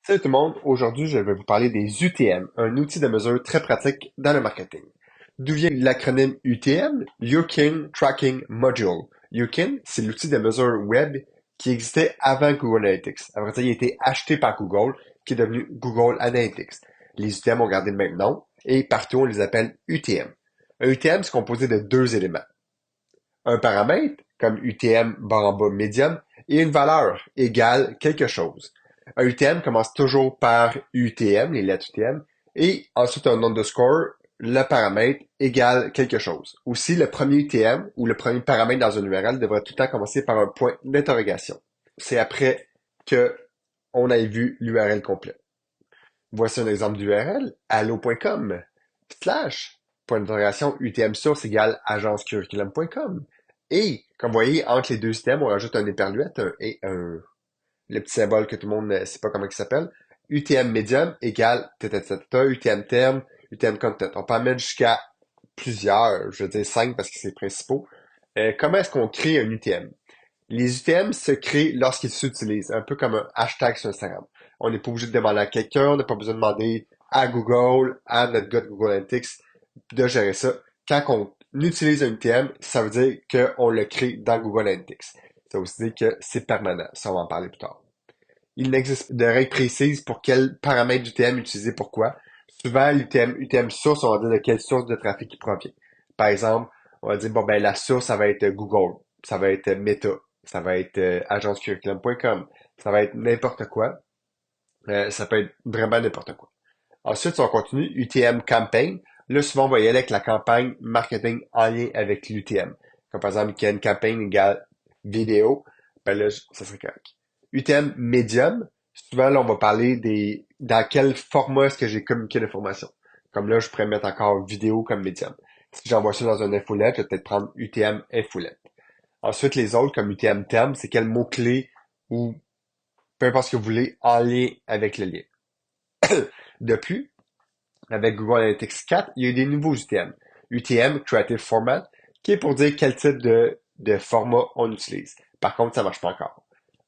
Salut tout le monde, aujourd'hui je vais vous parler des UTM, un outil de mesure très pratique dans le marketing. D'où vient l'acronyme UTM? Youkin Tracking Module. Youkin, c'est l'outil de mesure web qui existait avant Google Analytics. Après ça, il a été acheté par Google, qui est devenu Google Analytics. Les UTM ont gardé le même nom et partout on les appelle UTM. Un UTM, c'est composé de deux éléments. Un paramètre, comme UTM barre en bas médium, et une valeur égale quelque chose. Un UTM commence toujours par UTM, les lettres UTM, et ensuite un underscore, le paramètre égale quelque chose. Aussi, le premier UTM ou le premier paramètre dans une URL devrait tout le temps commencer par un point d'interrogation. C'est après que on ait vu l'URL complet. Voici un exemple d'URL, allo.com, slash, point d'interrogation, UTM source égale agencecurriculum.com. Et, comme vous voyez, entre les deux systèmes, on rajoute un éperluette, le petit symbole que tout le monde ne sait pas comment il s'appelle. UTM medium égale UTM terme, UTM content. On peut en mettre jusqu'à plusieurs, je veux dire 5 parce que c'est principaux. Comment est-ce qu'on crée un UTM? Les UTM se créent lorsqu'ils s'utilisent, un peu comme un hashtag sur Instagram. On n'est pas obligé de demander à quelqu'un, on n'a pas besoin de demander à Google, à notre gars de Google Analytics de gérer ça. Quand on utilise un UTM, ça veut dire qu'on le crée dans Google Analytics. Ça veut aussi dire que c'est permanent. Ça, on va en parler plus tard. Il n'existe pas de règle précise pour quel paramètre d'UTM utiliser pourquoi. Souvent, UTM source, on va dire de quelle source de trafic il provient. Par exemple, on va dire, bon, ben, la source, ça va être Google, ça va être Meta, ça va être agencecurriculum.com, ça va être n'importe quoi. Ça peut être vraiment n'importe quoi. Ensuite, si on continue, UTM campaign, là, souvent, on va y aller avec la campagne marketing en lien avec l'UTM. Comme par exemple, qu'il y a une campagne égale vidéo, ben là, ça serait correct. UTM medium, souvent, là, on va parler dans quel format est-ce que j'ai communiqué l'information. Comme là, je pourrais mettre encore vidéo comme medium. Si j'envoie ça dans un infolette, je vais peut-être prendre UTM infolette. Ensuite, les autres, comme UTM terme, c'est quel mot-clé ou peu importe ce que vous voulez en lien avec le lien. De plus, avec Google Analytics 4, il y a eu des nouveaux UTM. UTM, Creative Format, qui est pour dire quel type de format on utilise. Par contre, ça marche pas encore.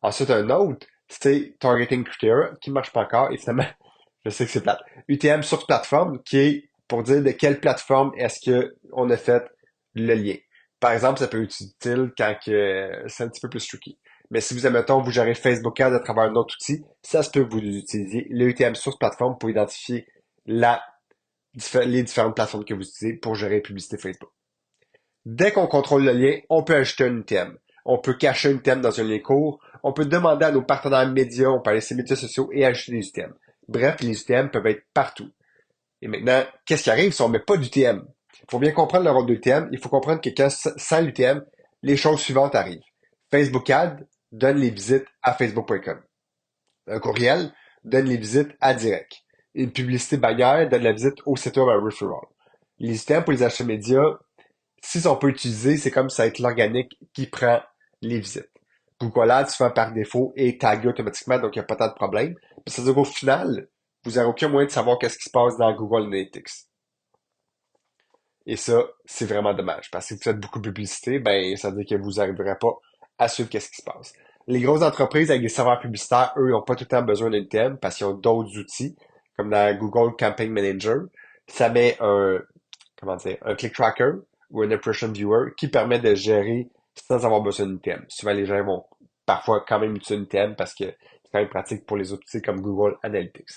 Ensuite, un autre, c'est Targeting Criteria, qui marche pas encore. Et finalement, je sais que c'est plate. UTM sur plateforme, qui est pour dire de quelle plateforme est-ce que on a fait le lien. Par exemple, ça peut être utile quand c'est un petit peu plus tricky. Mais si vous, admettons, vous gérez Facebook Ads à travers un autre outil, ça se peut que vous utilisiez le UTM source plateforme pour identifier la les différentes plateformes que vous utilisez pour gérer la publicité Facebook. Dès qu'on contrôle le lien, on peut ajouter un thème. On peut cacher un thème dans un lien court. On peut demander à nos partenaires médias, on peut aller sur les médias sociaux et ajouter des UTM. Bref, les UTM peuvent être partout. Et maintenant, qu'est-ce qui arrive si on ne met pas d'UTM? Il faut bien comprendre le rôle de l'UTM. Il faut comprendre que sans l'UTM, les choses suivantes arrivent. Facebook Ad donne les visites à Facebook.com. Un courriel donne les visites à direct. Une publicité bannière donne la visite au site web à referral. Les items pour les achats médias, si on peut utiliser, c'est comme ça va être l'organique qui prend les visites. Google Ads se fait par défaut et tagué automatiquement, donc il n'y a pas tant de problème. Ça veut dire qu'au final, vous n'avez aucun moyen de savoir qu'est-ce qui se passe dans Google Analytics. Et ça, c'est vraiment dommage, parce que si vous faites beaucoup de publicité, ben, ça veut dire que vous n'arriverez pas à suivre qu'est-ce qui se passe. Les grosses entreprises avec des serveurs publicitaires, eux, n'ont pas tout le temps besoin d'un thème parce qu'ils ont d'autres outils, comme dans Google Campaign Manager. Ça met comment dire, un click tracker ou un impression viewer qui permet de gérer sans avoir besoin d'un thème. Souvent, les gens vont parfois quand même utiliser un thème parce que c'est quand même pratique pour les outils comme Google Analytics.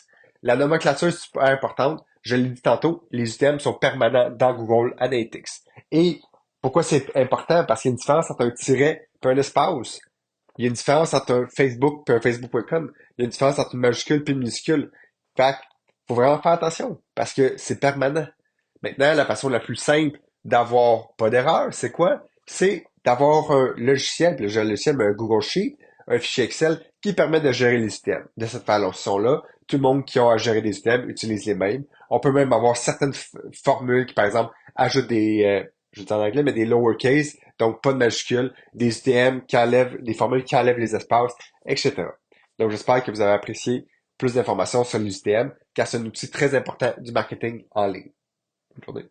La nomenclature est super importante. Je l'ai dit tantôt, les items sont permanents dans Google Analytics. Et pourquoi c'est important? Parce qu'il y a une différence entre un tiret et un espace. Il y a une différence entre un Facebook et un Facebook.com. Il y a une différence entre une majuscule et une minuscule. Fait que, faut vraiment faire attention parce que c'est permanent. Maintenant, la façon la plus simple d'avoir pas d'erreur, c'est quoi? C'est d'avoir un logiciel, puis le logiciel, ben, un Google Sheet, un fichier Excel qui permet de gérer les systèmes. De cette façon-là, tout le monde qui a à gérer des systèmes utilise les mêmes. On peut même avoir certaines formules qui, par exemple, ajoutent je dis en anglais, mais des lowercase, donc pas de majuscules, des UTM qui enlèvent, des formules qui enlèvent les espaces, etc. Donc, j'espère que vous avez apprécié plus d'informations sur l'UTM, car c'est un outil très important du marketing en ligne. Bonne journée.